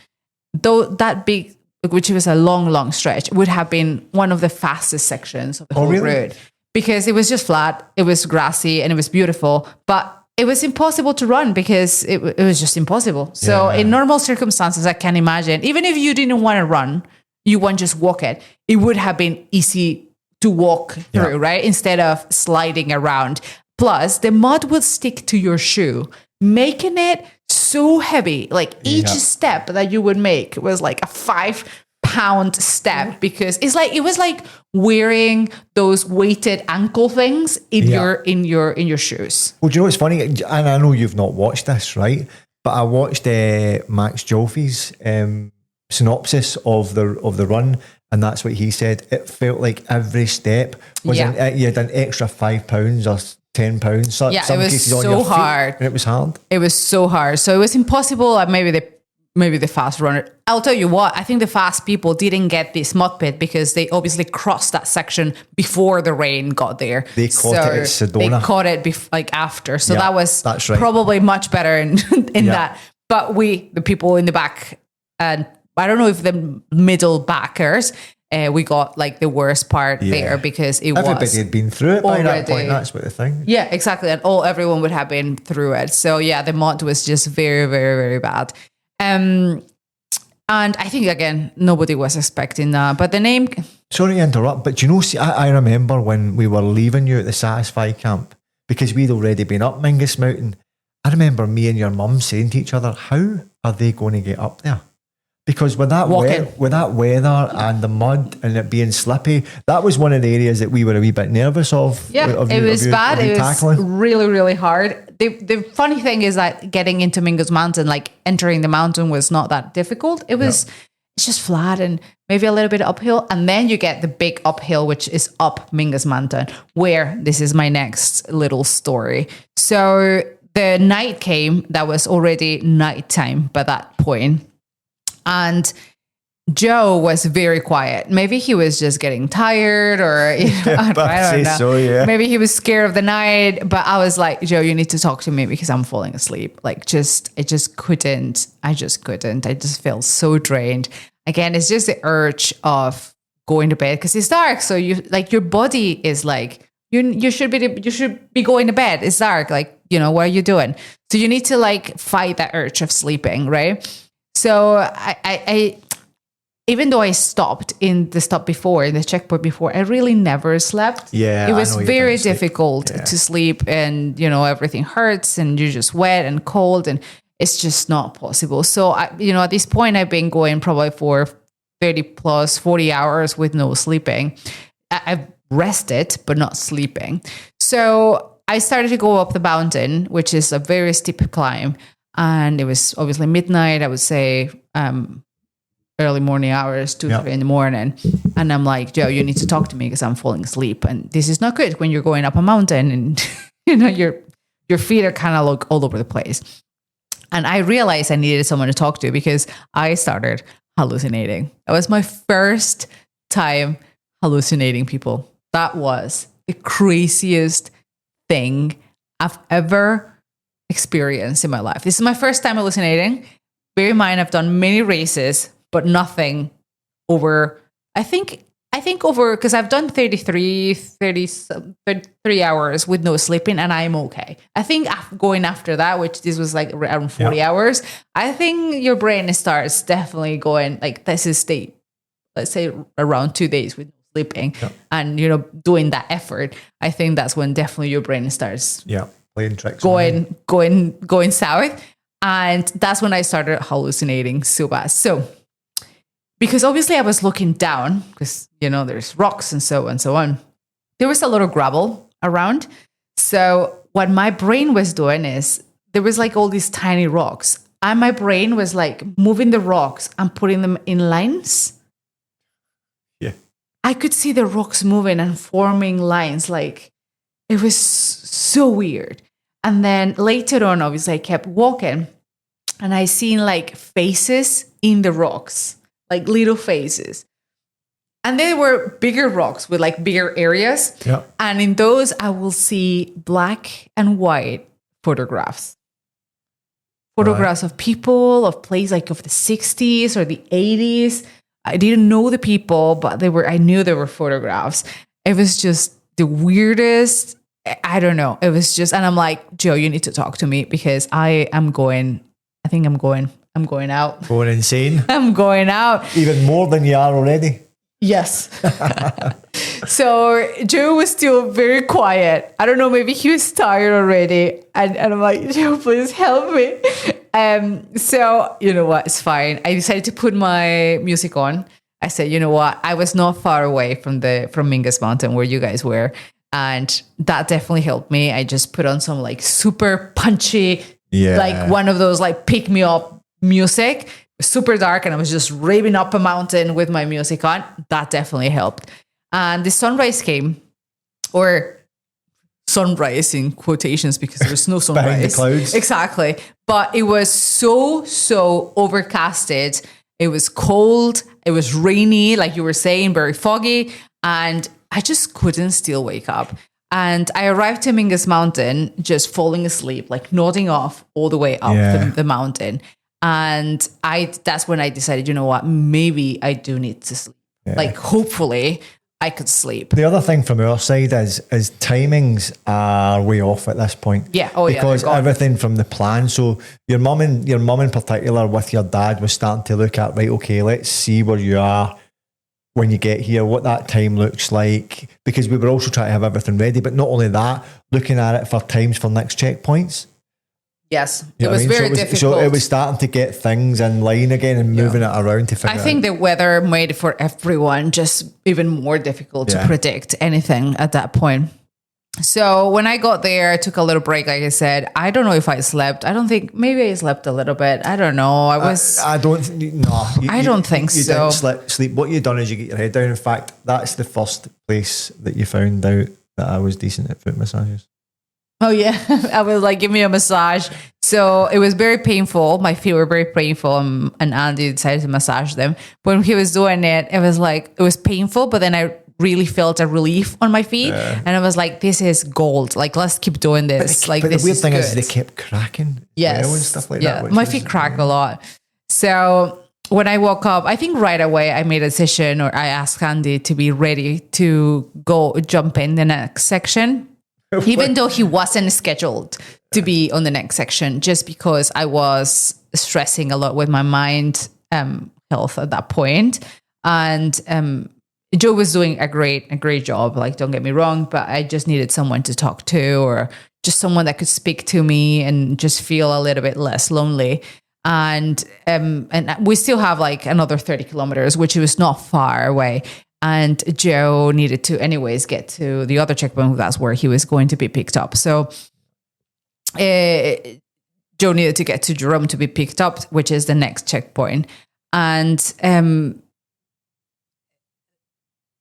S1: Though that big, which was a long stretch, would have been one of the fastest sections of the whole road. Because it was just flat, it was grassy, and it was beautiful. But it was impossible to run because it was just impossible. So in normal circumstances, I can imagine, even if you didn't want to run, you want to just walk it, it would have been easy to walk through, right? Instead of sliding around. Plus, the mud would stick to your shoe, making it so heavy. Like each step that you would make was like a 5-pound step, because it was like wearing those weighted ankle things in your shoes.
S2: Well, do you know what's funny? And I know you've not watched this, right? But I watched Max Joffe's synopsis of the run, and that's what he said. It felt like every step was you had an extra £5 or £10. Some
S1: it was
S2: cases
S1: so
S2: on your feet,
S1: hard.
S2: and it was hard. It
S1: was so hard. So it was impossible. Maybe the fast runner. I'll tell you what, I think the fast people didn't get this mud pit because they obviously crossed that section before the rain got there.
S2: They caught it at Cocodona.
S1: They caught it after. So that's right. Probably much better in that. But the people in the back, and I don't know if the middle backers, we got like the worst part there because
S2: everybody had been through it by that point. That's what the thing.
S1: Yeah, exactly. And everyone would have been through it. So yeah, the mud was just very, very, very bad. And I think, again, nobody was expecting that. But the name...
S2: Sorry to interrupt, but you know, see, I remember when we were leaving you at the Satisfy camp, because we'd already been up Mingus Mountain, I remember me and your mum saying to each other, how are they going to get up there? Because with that weather and the mud and it being slippy, that was one of the areas that we were a wee bit nervous of.
S1: Yeah, it was bad. It was really, really hard. The funny thing is that getting into Mingus Mountain, like entering the mountain, was not that difficult. It's just flat and maybe a little bit uphill. And then you get the big uphill, which is up Mingus Mountain, where this is my next little story. So the night came, that was already nighttime by that point. And Joe was very quiet. Maybe he was just getting tired or, I don't know.
S2: So, yeah.
S1: Maybe he was scared of the night. But I was like, Joe, you need to talk to me because I'm falling asleep. Like, I just couldn't. I just felt so drained. Again, it's just the urge of going to bed because it's dark. So your body is like, you should be going to bed. It's dark. Like, what are you doing? So you need to like fight that urge of sleeping, right? So I even though I stopped in the checkpoint before, I really never slept.
S2: Yeah,
S1: it was very difficult to sleep, and everything hurts, and you're just wet and cold, and it's just not possible. So at this point, I've been going probably for 30 plus 40 hours with no sleeping. I've rested, but not sleeping. So I started to go up the mountain, which is a very steep climb. And it was obviously midnight, I would say, early morning hours, 2-3 in the morning. And I'm like, Joe, you need to talk to me because I'm falling asleep. And this is not good when you're going up a mountain and, your feet are kind of like all over the place. And I realized I needed someone to talk to because I started hallucinating. That was my first time hallucinating, people. That was the craziest thing I've ever experience in my life. This is my first time hallucinating. Bear in mind, I've done many races, but nothing over, I think over, because I've done 33 hours with no sleeping and I'm okay. I think going after that, which this was like around 40 hours, I think your brain starts definitely going like, this is let's say around 2 days with no sleeping and, doing that effort. I think that's when definitely your brain starts
S2: playing tricks,
S1: going south. And that's when I started hallucinating so bad. So, because obviously I was looking down because, there's rocks and so on. There was a lot of gravel around. So what my brain was doing is there was like all these tiny rocks and my brain was like moving the rocks and putting them in lines.
S2: Yeah.
S1: I could see the rocks moving and forming lines. Like it was so weird. And then later on, obviously, I kept walking and I seen like faces in the rocks, like little faces. And they were bigger rocks with like bigger areas.
S2: Yeah.
S1: And in those, I will see black and white photographs. Photographs of people, of places like of the 60s or the 80s. I didn't know the people, but I knew they were photographs. It was just the weirdest. I don't know. It was just, and I'm like, Joe, you need to talk to me because I'm going out.
S2: Going insane.
S1: I'm going out.
S2: Even more than you are already.
S1: Yes. So Joe was still very quiet. I don't know, maybe he was tired already. And I'm like, Joe, please help me. So you know what? It's fine. I decided to put my music on. I said, you know what? I was not far away from Mingus Mountain where you guys were. And that definitely helped me. I just put on some like super punchy, like one of those like pick me up music, super dark. And I was just raving up a mountain with my music on. That definitely helped. And the sunrise came, or sunrise in quotations because there was no sunrise.
S2: Behind the clouds.
S1: Exactly. But it was so overcasted. It was cold. It was rainy, like you were saying, very foggy. And I just couldn't still wake up. And I arrived to Mingus Mountain, just falling asleep, like nodding off all the way up the mountain. And that's when I decided, you know what, maybe I do need to sleep. Like hopefully I could sleep.
S2: The other thing from our side is timings are way off at this point.
S1: Yeah. Oh, yeah.
S2: Because everything from the plan. So your mum in particular with your dad was starting to look at, right, okay, let's see where you are when you get here, what that time looks like. Because we were also trying to have everything ready. But not only that, looking at it for times for next checkpoints.
S1: Yes, it was very difficult.
S2: So it was starting to get things in line again and moving it around to figure it out.
S1: I think the weather made it for everyone just even more difficult to predict anything at that point. So when I got there, I took a little break. Like I said, I don't know if I slept. I don't think, maybe I slept a little bit. I don't know. I don't think so.
S2: You didn't sleep. What you done is you get your head down. In fact, that's the first place that you found out that I was decent at foot massages.
S1: Oh yeah, I was like, give me a massage. So it was very painful. My feet were very painful, and Andy decided to massage them. When he was doing it, it was painful, but then I really felt a relief on my feet, and I was like, this is gold. Like, let's keep doing this.
S2: But the weird thing is they kept cracking.
S1: Yes,
S2: and stuff like that.
S1: My feet cracked a lot. So when I woke up, I think right away I made a decision, or I asked Andy to be ready to go jump in the next section. Even though he wasn't scheduled to be on the next section, just because I was stressing a lot with my mind health at that point. And Joe was doing a great job. Like, don't get me wrong, but I just needed someone to talk to, or just someone that could speak to me and just feel a little bit less lonely. And we still have like another 30 kilometers, which was not far away. And Joe needed to anyways get to the other checkpoint. That's where he was going to be picked up. So Joe needed to get to Jerome to be picked up, which is the next checkpoint. And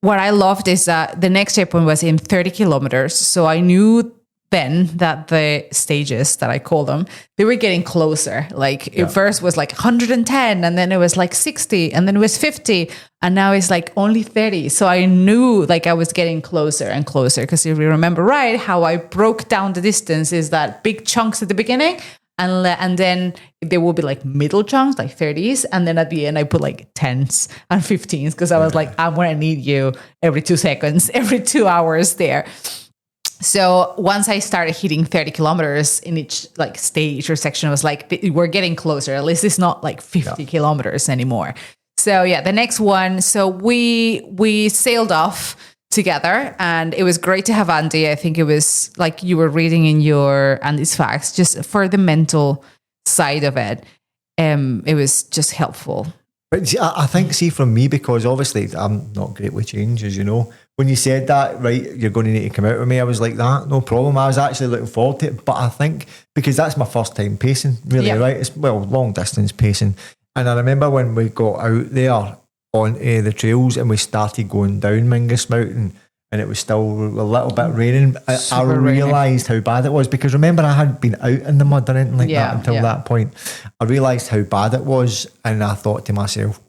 S1: what I loved is that the next checkpoint was in 30 kilometers. So I knew then that the stages that I call them, they were getting closer. Like it first was like 110, and then it was like 60, and then it was 50, and now it's like only 30. So I knew like I was getting closer and closer, because if you remember right, how I broke down the distance is that big chunks at the beginning, and then there will be like middle chunks, like 30s, and then at the end I put like 10s and 15s, because I was like, I'm gonna need you every 2 seconds, every 2 hours there. So once I started hitting 30 kilometers in each like stage or section, I was like, we're getting closer. At least it's not like 50 kilometers anymore. So yeah, the next one. So we sailed off together, and it was great to have Andy. I think it was like you were reading in your Andy's facts, just for the mental side of it. It was just helpful.
S2: But see, I think, from me, because obviously I'm not great with change, as you know. When you said that, right, you're going to need to come out with me, I was like, that, no problem. I was actually looking forward to it. But I think, because that's my first time pacing, really, right? It's, long distance pacing. And I remember when we got out there on the trails and we started going down Mingus Mountain, and it was still a little bit raining, I realised how bad it was. Because remember, I hadn't been out in the mud or anything like that until that point. I realised how bad it was, and I thought to myself,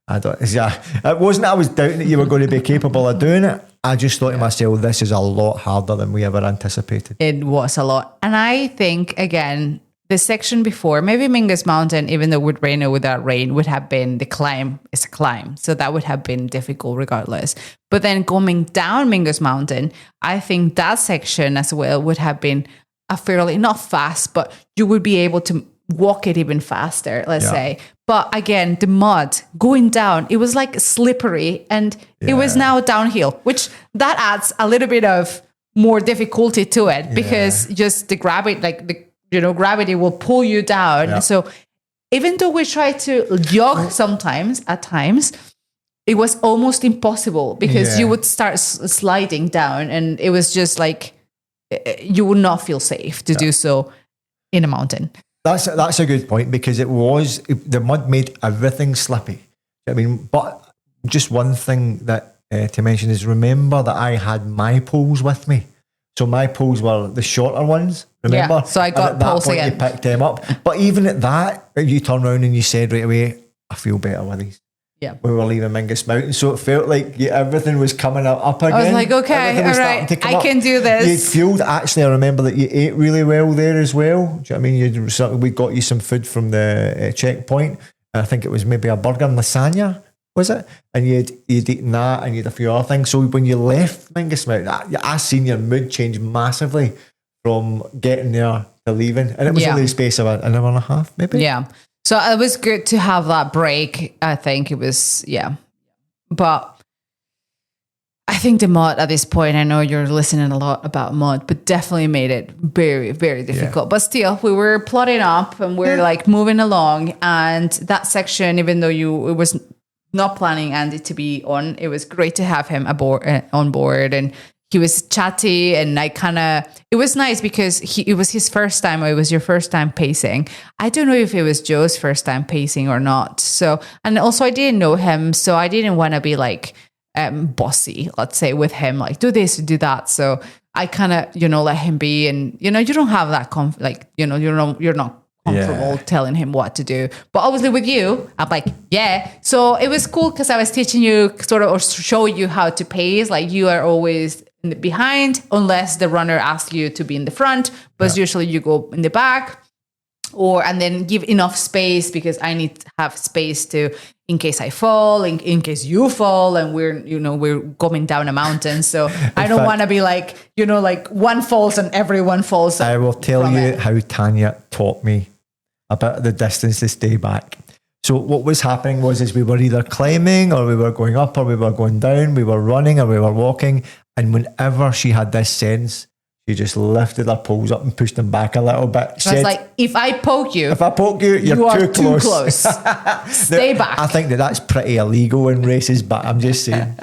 S2: it wasn't I was doubting that you were going to be capable of doing it. I just thought to myself, this is a lot harder than we ever anticipated.
S1: It was a lot. And I think, again, the section before, maybe Mingus Mountain, even though with rain or without rain, would have been the climb. It's a climb. So that would have been difficult regardless. But then going down Mingus Mountain, I think that section as well would have been a fairly, not fast, but you would be able to walk it even faster, let's say. But again, the mud going down, it was like slippery, and it was now downhill, which that adds a little bit of more difficulty to it, because just the gravity, like gravity will pull you down. So even though we try to jog at times, it was almost impossible, because you would start sliding down, and it was just like, you would not feel safe to do so in a mountain.
S2: That's a good point, because the mud made everything slippy. I mean, but just one thing that to mention is, remember that I had my poles with me. So my poles were the shorter ones, remember?
S1: Yeah, so I got poles again.
S2: You picked them up. But even at that, you turned around and you said right away, I feel better with these.
S1: Yeah.
S2: We were leaving Mingus Mountain, so it felt like everything was coming up again.
S1: I was like, okay, all right, I can do this.
S2: You fueled. Actually, I remember that you ate really well there as well. Do you know what I mean? We got you some food from the checkpoint. I think it was maybe a burger and lasagna. was it? And you'd eaten that and you had a few other things. So when you left Mingus, I seen your mood change massively from getting there to leaving. And it was only the space of an hour and a half, maybe.
S1: Yeah. So it was good to have that break. I think it was, But I think the mud at this point, I know you're listening a lot about mud, but definitely made it very, very difficult. But still, we were plodding up and we're like moving along. And that section, even though it was not planning Andy to be on, it was great to have him on board. And he was chatty, and it was nice because it was his first time, or it was your first time pacing. I don't know if it was Joe's first time pacing or not. So, and also I didn't know him, so I didn't want to be like bossy, let's say, with him, like do this, do that. So I kind of, let him be, and you don't have that you're not comfortable telling him what to do. But obviously with you, I'm like, So it was cool because I was teaching you sort of, or showing you how to pace. Like you are always in the behind, unless the runner asks you to be in the front, but usually you go in the back. And then give enough space, because I need to have space in case I fall, in case you fall, and we're going down a mountain. So I don't want to be like, like one falls and everyone falls.
S2: I will tell you how Tanya taught me about the distance to stay back. So what was happening was we were either climbing, or we were going up, or we were going down, we were running, or we were walking. And whenever she had this sense, she just lifted her poles up and pushed them back a little bit.
S1: So it's like, if I poke you,
S2: you're
S1: are
S2: too close.
S1: Stay back.
S2: I think that's pretty illegal in races, but I'm just saying.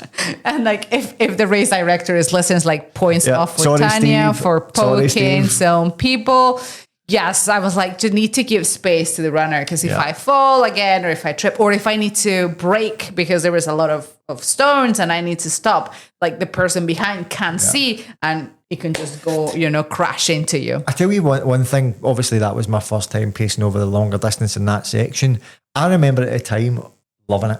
S1: And like, if the race director is listening, like points off with
S2: Sorry,
S1: Tanya
S2: Steve.
S1: for poking
S2: Sorry,
S1: some people. Yes, I was like, you need to give space to the runner, because if I fall again, or if I trip, or if I need to brake because there was a lot of stones and I need to stop, like the person behind can't see, and it can just go, crash into you.
S2: I tell you one thing, obviously that was my first time pacing over the longer distance in that section. I remember at the time loving it.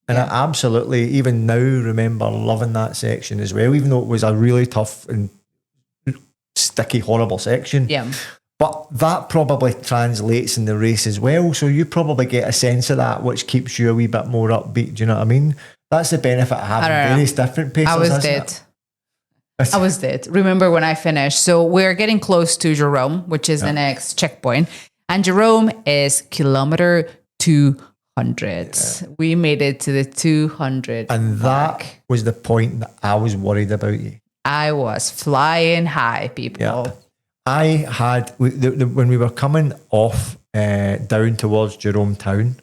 S2: And I absolutely, even now, remember loving that section as well, even though it was a really tough and sticky, horrible section.
S1: Yeah.
S2: But that probably translates in the race as well. So you probably get a sense of that, which keeps you a wee bit more upbeat. Do you know what I mean? That's the benefit of having various different paces.
S1: I was dead. Remember when I finished? So we're getting close to Jerome, which is the next checkpoint. And Jerome is kilometer 200. Yeah. We made it to the 200.
S2: And that was the point that I was worried about you.
S1: I was flying high, people.
S2: Yeah. I had, when we were coming off down towards Jerome Town,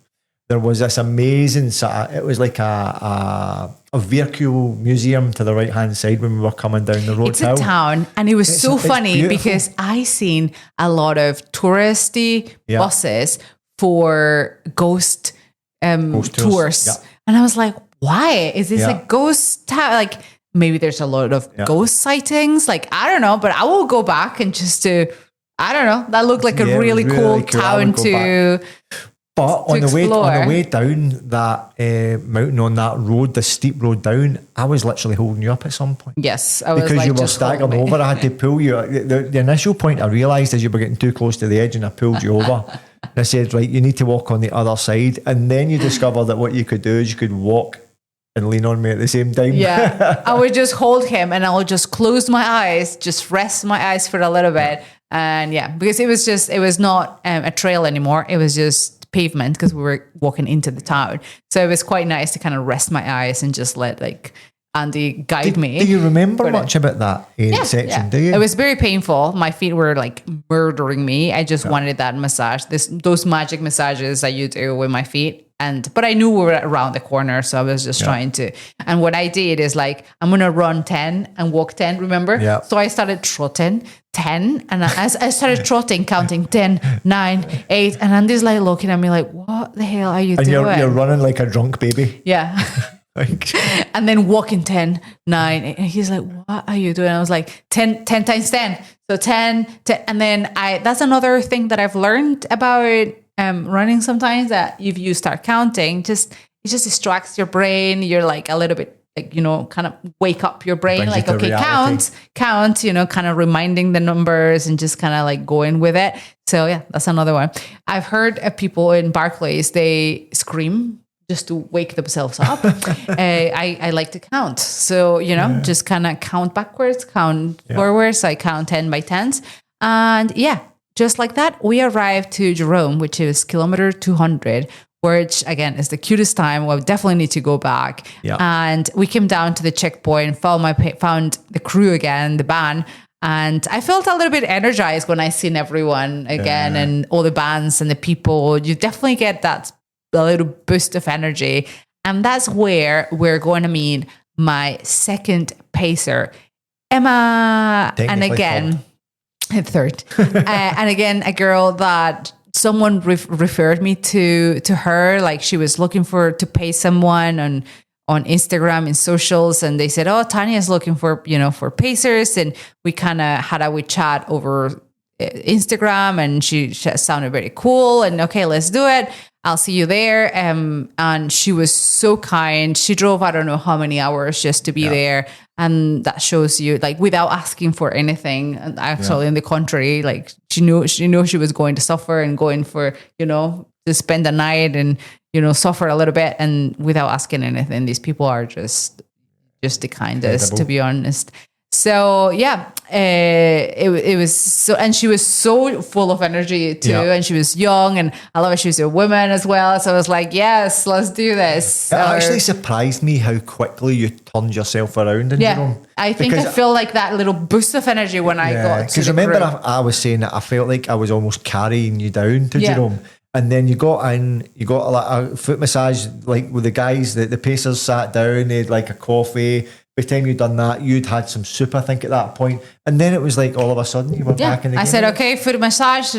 S2: there was this amazing, it was like a vehicle museum to the right-hand side when we were coming down the road.
S1: It's a town, and it was so funny because I seen a lot of touristy buses for ghost tours. Yeah. And I was like, why? Is this a ghost town? Like, maybe there's a lot of ghost sightings. Like, I don't know, but I will go back and I don't know. That looked like a really cool town to
S2: But on the way down that mountain, on that road, the steep road down, I was literally holding you up at some point.
S1: Yes, I was
S2: because
S1: like,
S2: you were staggering over. I had to pull you. The initial point I realised is you were getting too close to the edge, and I pulled you over. And I said, right, you need to walk on the other side. And then you discover that what you could do is you could walk and lean on me at the same time.
S1: Yeah, I would just hold him and I would just close my eyes, just rest my eyes for a little bit. And because it was not a trail anymore. It was just pavement because we were walking into the town. So it was quite nice to kind of rest my eyes and just let Andy guide me.
S2: Do you remember much about that section? Do you?
S1: It was very painful. My feet were like murdering me. I just wanted that massage, those magic massages that you do with my feet. But I knew we were around the corner, so I was just trying to. And what I did is like, I'm gonna run 10 and walk 10. Remember?
S2: Yeah.
S1: So I started trotting 10, and as I started trotting, counting 10, 9, 8, and Andy's like looking at me like, "What the hell are you doing?"
S2: And you're running like a drunk baby.
S1: Yeah. And then walking 10, 9, and he's like, "What are you doing?" I was like, 10 times 10. So 10, and then that's another thing that I've learned about running sometimes, that if you start counting, it just distracts your brain. You're like a little bit like, kind of wake up your brain, like, okay, count, kind of reminding the numbers and just kind of like going with it. So yeah, that's another one. I've heard of people in Barclays, they scream just to wake themselves up. I like to count. So, just kind of count backwards, count forwards. I count 10 by 10s. And just like that, we arrived to Jerome, which is kilometer 200, which again is the cutest time. We definitely need to go back.
S2: Yeah.
S1: And we came down to the checkpoint, found the crew again, the band. And I felt a little bit energized when I seen everyone again and all the bands and the people. You definitely get a little boost of energy. And that's where we're going to meet my second pacer, Emma. And again, third. And again, a girl that someone referred me to her. Like she was looking to pay someone on Instagram and socials, and they said, "Oh, Tanya is looking for pacers," and we kind of had a wee chat over Instagram, and she sounded very cool. And okay, let's do it. I'll see you there. And she was so kind. She drove I don't know how many hours just to be there, and that shows you like without asking for anything. And actually, in the contrary, like she knew she was going to suffer and going for to spend the night and suffer a little bit, and without asking anything. These people are just the kindest, to be honest. So it was so, and she was so full of energy too, and she was young, and I love it. She was a woman as well, so I was like, yes, let's do this.
S2: It actually surprised me how quickly you turned yourself around.
S1: I think I feel like that little boost of energy when I got to
S2: because
S1: the
S2: remember
S1: crew.
S2: I was saying that I felt like I was almost carrying you down to Jerome. And then you got in, you got a foot massage, like with the guys, the pacers sat down, they had like a coffee. By the time you'd done that, you'd had some soup, I think, at that point. And then it was like all of a sudden you were back in the game.
S1: I said, okay, foot massage,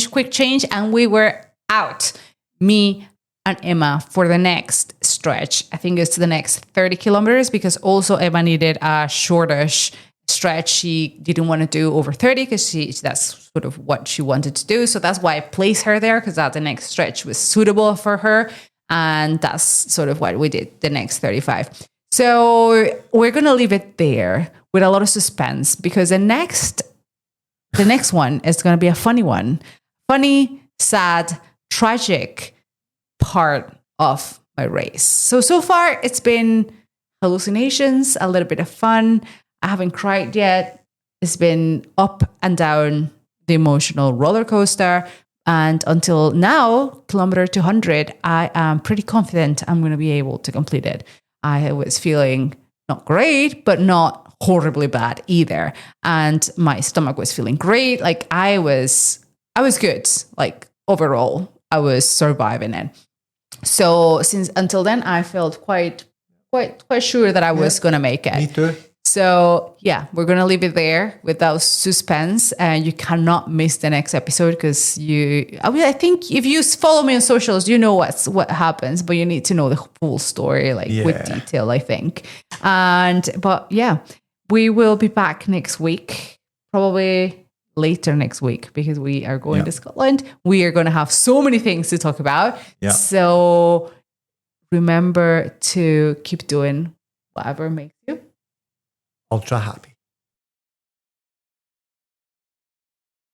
S1: quick change, and we were out. Me and Emma for the next stretch. I think it's the next 30 kilometers because also Emma needed a shortish stretch. She didn't want to do over 30 because that's sort of what she wanted to do. So that's why I placed her there, because that the next stretch was suitable for her. And that's sort of what we did, the next 35. So we're going to leave it there with a lot of suspense, because the next one is going to be a funny one. Funny, sad, tragic part of my race. So far it's been hallucinations, a little bit of fun. I haven't cried yet. It's been up and down the emotional roller coaster. And until now, kilometer 200, I am pretty confident I'm going to be able to complete it. I was feeling not great, but not horribly bad either. And my stomach was feeling great. Like I was good. Like overall, I was surviving it. So until then, I felt quite sure that I was going to make it.
S2: Me too.
S1: So we're going to leave it there without suspense, and you cannot miss the next episode because I think if you follow me on socials, you know what happens, but you need to know the full story, with detail, I think. But we will be back next week, probably later next week, because we are going to Scotland. We are going to have so many things to talk about. Yeah. So remember to keep doing whatever makes you
S2: ultra happy.